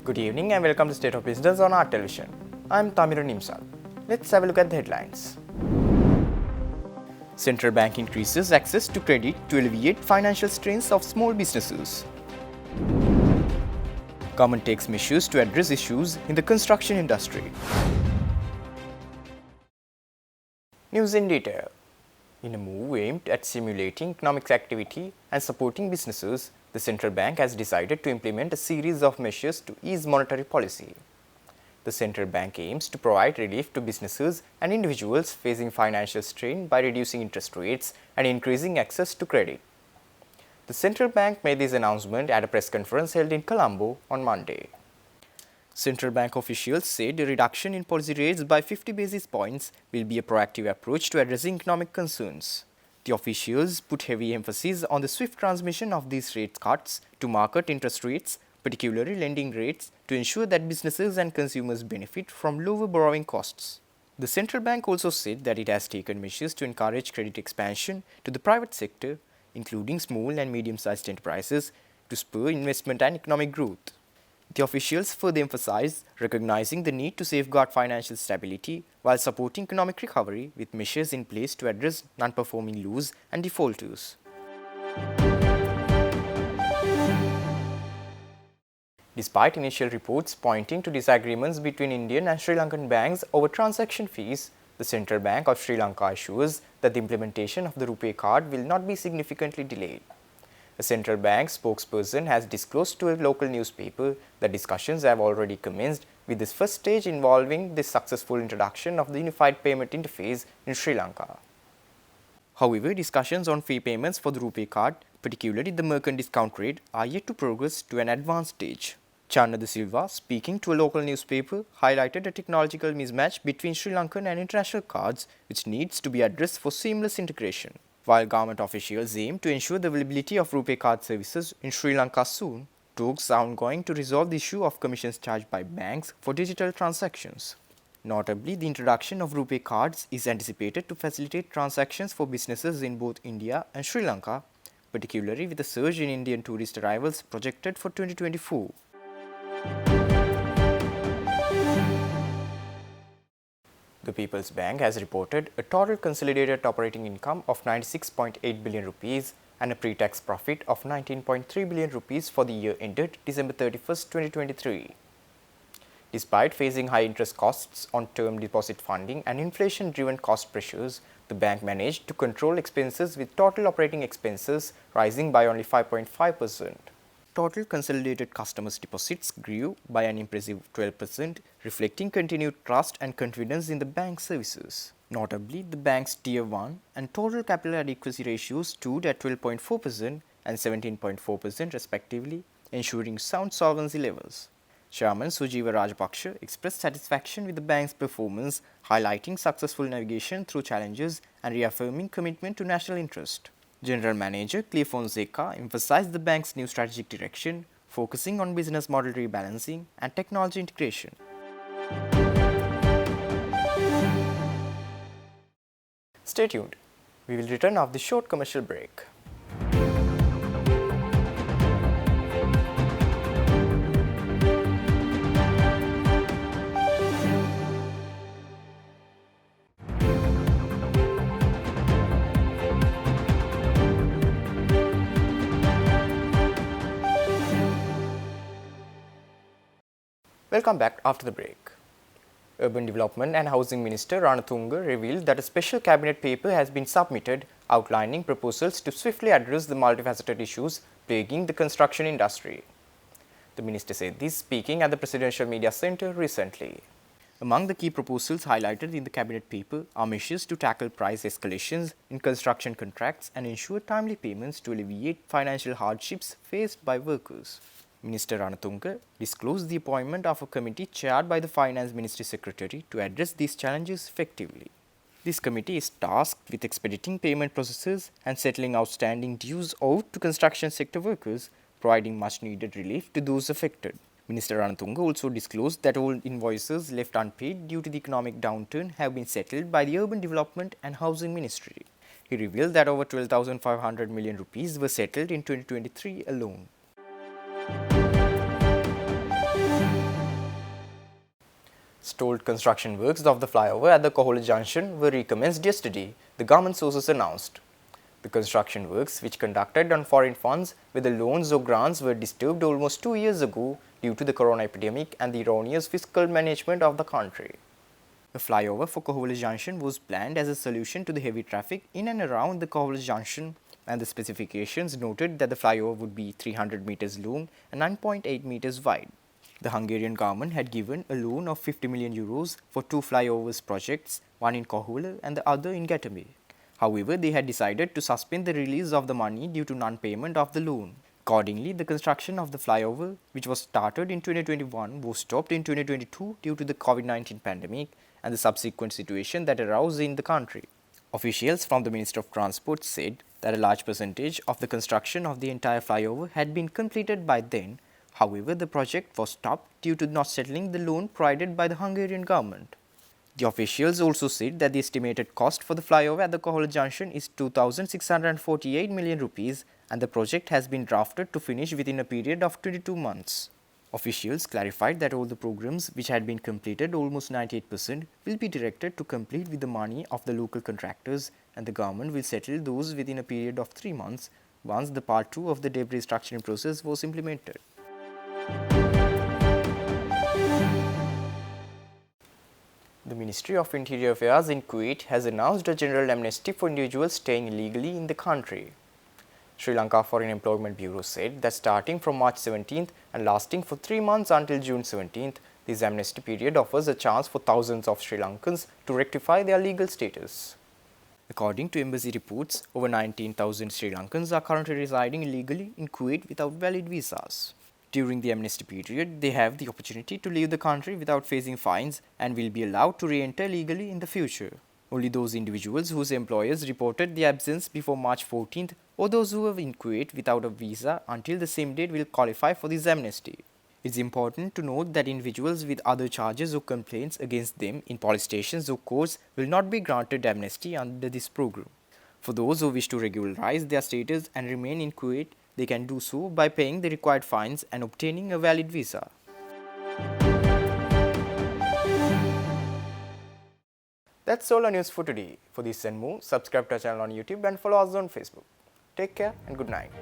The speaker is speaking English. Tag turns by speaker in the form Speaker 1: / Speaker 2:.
Speaker 1: Good evening and welcome to State of Business on our television. I'm Tamira Nimsal. Let's have a look at the headlines. Central Bank increases access to credit to alleviate financial strains of small businesses. Government takes measures to address issues in the construction industry. News in detail. In a move aimed at stimulating economic activity and supporting businesses, the central bank has decided to implement a series of measures to ease monetary policy. The central bank aims to provide relief to businesses and individuals facing financial strain by reducing interest rates and increasing access to credit. The central bank made this announcement at a press conference held in Colombo on Monday. Central bank officials said a reduction in policy rates by 50 basis points will be a proactive approach to addressing economic concerns. The officials put heavy emphasis on the swift transmission of these rate cuts to market interest rates, particularly lending rates, to ensure that businesses and consumers benefit from lower borrowing costs. The central bank also said that it has taken measures to encourage credit expansion to the private sector, including small and medium-sized enterprises, to spur investment and economic growth. The officials further emphasized recognizing the need to safeguard financial stability while supporting economic recovery with measures in place to address non-performing loans and defaulters. Despite initial reports pointing to disagreements between Indian and Sri Lankan banks over transaction fees, the Central Bank of Sri Lanka assures that the implementation of the RuPay card will not be significantly delayed. A central bank spokesperson has disclosed to a local newspaper that discussions have already commenced, with this first stage involving the successful introduction of the unified payment interface in Sri Lanka. However, discussions on fee payments for the RuPay card, particularly the merchant discount rate, are yet to progress to an advanced stage. Channa De Silva, speaking to a local newspaper, highlighted a technological mismatch between Sri Lankan and international cards which needs to be addressed for seamless integration. While government officials aim to ensure the availability of RuPay card services in Sri Lanka soon, talks are ongoing to resolve the issue of commissions charged by banks for digital transactions. Notably, the introduction of RuPay cards is anticipated to facilitate transactions for businesses in both India and Sri Lanka, particularly with a surge in Indian tourist arrivals projected for 2024. The People's Bank has reported a total consolidated operating income of 96.8 billion rupees and a pre-tax profit of 19.3 billion rupees for the year ended December 31, 2023. Despite facing high interest costs on term deposit funding and inflation-driven cost pressures, the bank managed to control expenses with total operating expenses rising by only 5.5%. Total consolidated customers' deposits grew by an impressive 12%, reflecting continued trust and confidence in the bank's services. Notably, the bank's Tier 1 and total capital adequacy ratios stood at 12.4% and 17.4% respectively, ensuring sound solvency levels. Chairman Sujiva Rajapaksa expressed satisfaction with the bank's performance, highlighting successful navigation through challenges and reaffirming commitment to national interest. General Manager Clay Fonseca emphasized the bank's new strategic direction, focusing on business model rebalancing and technology integration. Stay tuned. We will return after the short commercial break. Welcome back after the break. Urban Development and Housing Minister Ranatunga revealed that a special cabinet paper has been submitted outlining proposals to swiftly address the multifaceted issues plaguing the construction industry. The minister said this speaking at the Presidential Media Center recently. Among the key proposals highlighted in the cabinet paper are measures to tackle price escalations in construction contracts and ensure timely payments to alleviate financial hardships faced by workers. Minister Ranatunga disclosed the appointment of a committee chaired by the Finance Ministry Secretary to address these challenges effectively. This committee is tasked with expediting payment processes and settling outstanding dues owed to construction sector workers, providing much needed relief to those affected. Minister Ranatunga also disclosed that all invoices left unpaid due to the economic downturn have been settled by the Urban Development and Housing Ministry. He revealed that over 12,500 million rupees were settled in 2023 alone. Stalled construction works of the flyover at the Kohola junction were recommenced yesterday, the government sources announced. The construction works, which conducted on foreign funds, whether loans or grants, were disturbed almost 2 years ago due to the corona epidemic and the erroneous fiscal management of the country. The flyover for Kohola Junction was planned as a solution to the heavy traffic in and around the Kohola Junction, and the specifications noted that the flyover would be 300 meters long and 9.8 meters wide. The Hungarian government had given a loan of 50 million euros for two flyovers projects, one in Kohola and the other in Gatame. However, they had decided to suspend the release of the money due to non-payment of the loan. Accordingly, the construction of the flyover, which was started in 2021, was stopped in 2022 due to the COVID-19 pandemic and the subsequent situation that arose in the country. Officials from the Ministry of Transport said that a large percentage of the construction of the entire flyover had been completed by then. However, the project was stopped due to not settling the loan provided by the Hungarian government. The officials also said that the estimated cost for the flyover at the Kohola junction is 2,648 million rupees and the project has been drafted to finish within a period of 22 months. Officials clarified that all the programs which had been completed, almost 98%, will be directed to complete with the money of the local contractors and the government will settle those within a period of 3 months once the part 2 of the debt restructuring process was implemented. The Ministry of Interior Affairs in Kuwait has announced a general amnesty for individuals staying illegally in the country. Sri Lanka Foreign Employment Bureau said that starting from March 17th and lasting for 3 months until June 17th, this amnesty period offers a chance for thousands of Sri Lankans to rectify their legal status. According to embassy reports, over 19,000 Sri Lankans are currently residing illegally in Kuwait without valid visas. During the amnesty period, they have the opportunity to leave the country without facing fines and will be allowed to re-enter legally in the future. Only those individuals whose employers reported the absence before March 14th or those who are in Kuwait without a visa until the same date will qualify for this amnesty. It's important to note that individuals with other charges or complaints against them in police stations or courts will not be granted amnesty under this program. For those who wish to regularize their status and remain in Kuwait, they can do so by paying the required fines and obtaining a valid visa. That's all our news for today. For this and more, subscribe to our channel on YouTube and follow us on Facebook. Take care and good night.